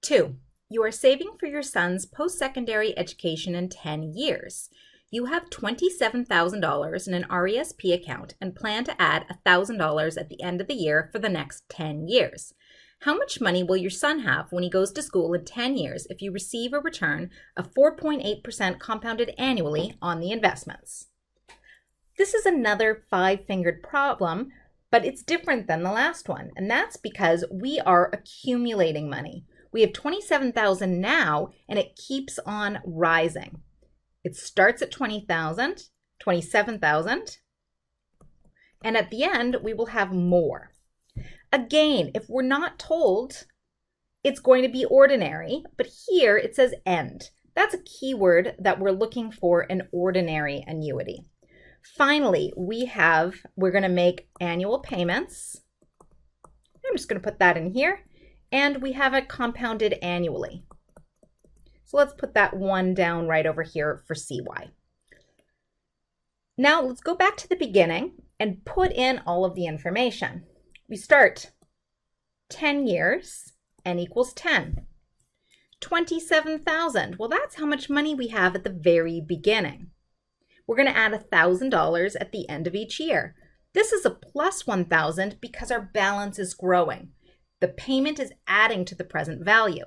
2. You are saving for your son's post-secondary education in 10 years. You have $27,000 in an RESP account and plan to add $1,000 at the end of the year for the next 10 years. How much money will your son have when he goes to school in 10 years if you receive a return of 4.8% compounded annually on the investments? This is another five-fingered problem, but it's different than the last one, and that's because we are accumulating money. We have $27,000 now, and it keeps on rising. It starts at $20,000, $27,000, and at the end, we will have more. Again, if we're not told, it's going to be ordinary, but here it says end. That's a keyword that we're looking for, an ordinary annuity. Finally, we're going to make annual payments. I'm just going to put that in here. And we have it compounded annually. So let's put that one down right over here for CY. Now let's go back to the beginning and put in all of the information. We start 10 years, n equals 10. 27,000, well, that's how much money we have at the very beginning. We're going to add $1,000 at the end of each year. This is a plus 1,000 because our balance is growing. The payment is adding to the present value.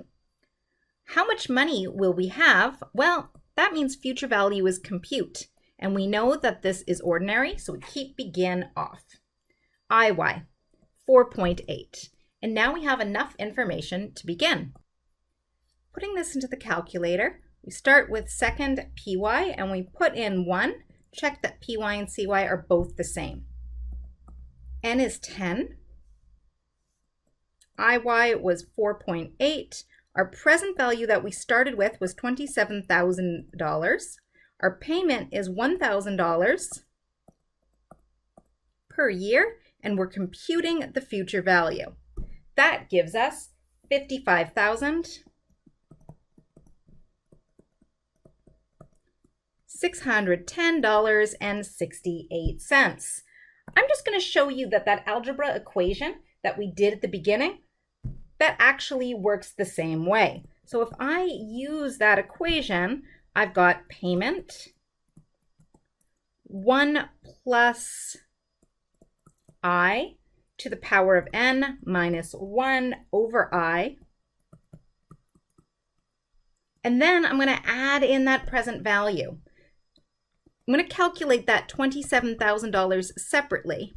How much money will we have? Well, that means future value is compute. And we know that this is ordinary, so we keep begin off. IY, 4.8. And now we have enough information to begin. Putting this into the calculator, we start with second PY and we put in 1, check that PY and CY are both the same. N is 10. IY was 4.8. Our present value that we started with was $27,000. Our payment is $1,000 per year, and we're computing the future value. That gives us $55,610.68. I'm just going to show you that algebra equation that we did at the beginning, that actually works the same way. So if I use that equation, I've got payment 1 plus I to the power of n minus 1 over I. And then I'm going to add in that present value. I'm going to calculate that $27,000 separately.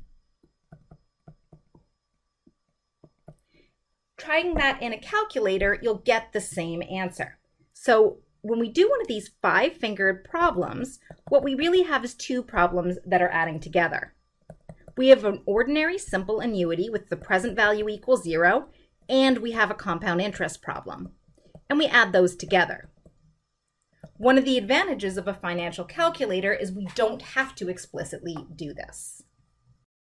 Trying that in a calculator, you'll get the same answer. So when we do one of these five-fingered problems, what we really have is two problems that are adding together. We have an ordinary simple annuity with the present value equals 0, and we have a compound interest problem. And we add those together. One of the advantages of a financial calculator is we don't have to explicitly do this.